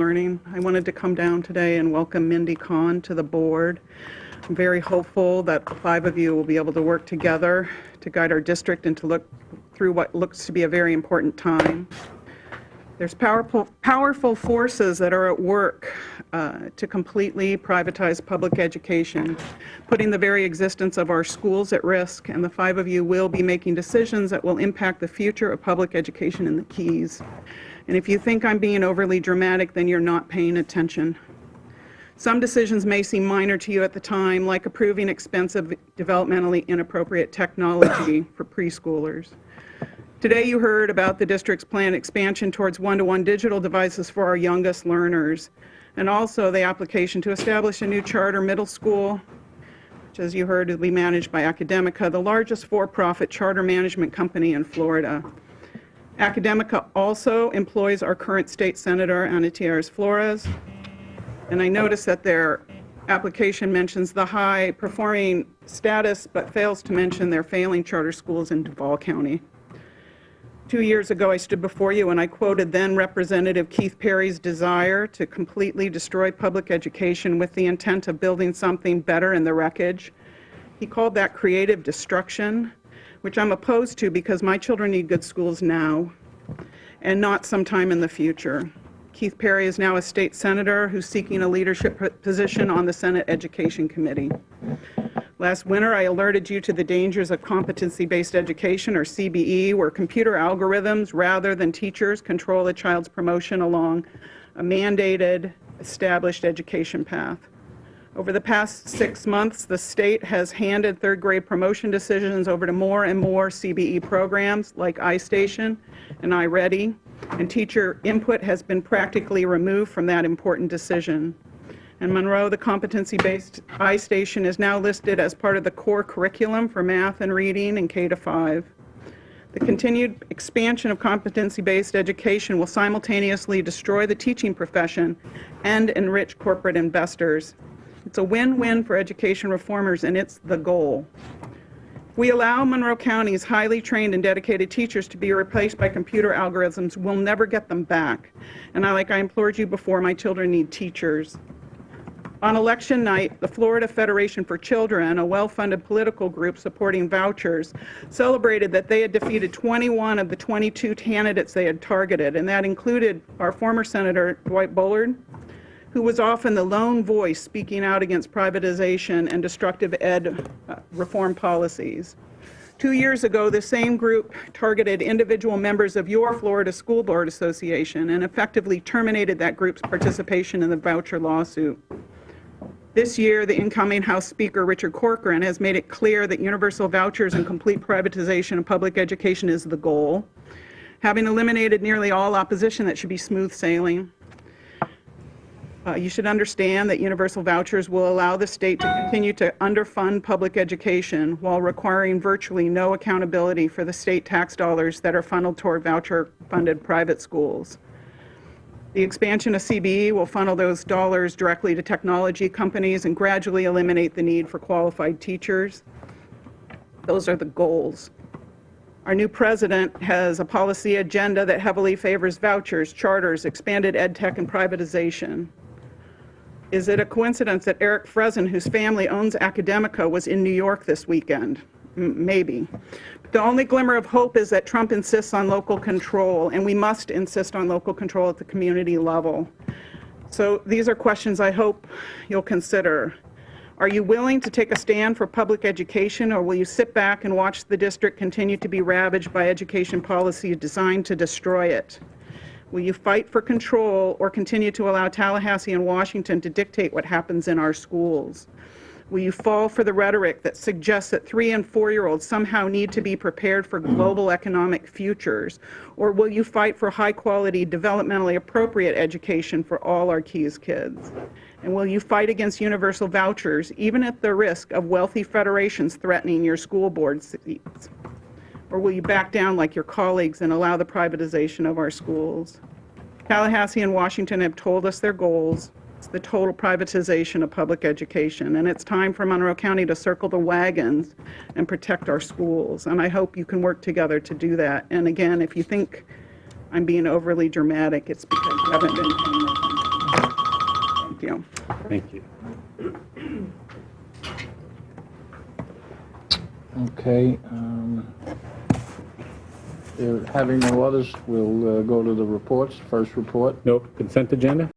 Learning. I wanted to come down today and welcome Mindy Kahn to the board. I'm very hopeful that the 5 of you will be able to work together to guide our district and to look through what looks to be a very important time. There's powerful forces that are at work to completely privatize public education, putting the very existence of our schools at risk, and the 5 of you will be making decisions that will impact the future of public education in the Keys. And if you think I'm being overly dramatic, then you're not paying attention. Some decisions may seem minor to you at the time, like approving expensive, developmentally inappropriate technology for preschoolers. Today you heard about the district's planned expansion towards one-to-one digital devices for our youngest learners, and also the application to establish a new charter middle school, which, as you heard, will be managed by Academica, the largest for-profit charter management company in Florida. Academica also employs our current state senator, Ana Tiares Flores, and I noticed that their application mentions the high-performing status but fails to mention their failing charter schools in Duval County. 2 years ago, I stood before you and I quoted then Representative Keith Perry's desire to completely destroy public education with the intent of building something better in the wreckage. He called that creative destruction, which I'm opposed to because my children need good schools now and not sometime in the future. Keith Perry is now a state senator who's seeking a leadership position on the Senate Education Committee. Last winter, I alerted you to the dangers of competency-based education, or CBE, where computer algorithms, rather than teachers, control a child's promotion along a mandated, established education path. Over the past 6 months, the state has handed third-grade promotion decisions over to more and more CBE programs like iStation and iReady, and teacher input has been practically removed from that important decision. In Monroe, the competency-based iStation is now listed as part of the core curriculum for math and reading in K-5. The continued expansion of competency-based education will simultaneously destroy the teaching profession and enrich corporate investors. It's a win-win for education reformers, and it's the goal. If we allow Monroe County's highly trained and dedicated teachers to be replaced by computer algorithms, we'll never get them back. And like I implored you before, my children need teachers. On election night, the Florida Federation for Children, a well-funded political group supporting vouchers, celebrated that they had defeated 21 of the 22 candidates they had targeted, and that included our former Senator Dwight Bullard, who was often the lone voice speaking out against privatization and destructive ed reform policies. 2 years ago, the same group targeted individual members of your Florida School Board Association and effectively terminated that group's participation in the voucher lawsuit. This year, the incoming House Speaker, Richard Corcoran, has made it clear that universal vouchers and complete privatization of public education is the goal. Having eliminated nearly all opposition, that should be smooth sailing. You should understand that universal vouchers will allow the state to continue to underfund public education while requiring virtually no accountability for the state tax dollars that are funneled toward voucher-funded private schools. The expansion of CBE will funnel those dollars directly to technology companies and gradually eliminate the need for qualified teachers. Those are the goals. Our new president has a policy agenda that heavily favors vouchers, charters, expanded ed tech, and privatization. Is it a coincidence that Eric Fresen, whose family owns Academica, was in New York this weekend? Maybe. But the only glimmer of hope is that Trump insists on local control, and we must insist on local control at the community level. So these are questions I hope you'll consider. Are you willing to take a stand for public education, or will you sit back and watch the district continue to be ravaged by education policy designed to destroy it? Will you fight for control or continue to allow Tallahassee and Washington to dictate what happens in our schools? Will you fall for the rhetoric that suggests that 3- and 4-year-olds somehow need to be prepared for global economic futures? Or will you fight for high-quality, developmentally appropriate education for all our Keys kids? And will you fight against universal vouchers, even at the risk of wealthy federations threatening your school board seats? Or will you back down like your colleagues and allow the privatization of our schools? Tallahassee and Washington have told us their goals. It's the total privatization of public education, and it's time for Monroe County to circle the wagons and protect our schools, and I hope you can work together to do that. And again, if you think I'm being overly dramatic, it's because you haven't been paying attention. you. Thank you. Okay. Having no others, we'll go to the reports. First report. No consent agenda?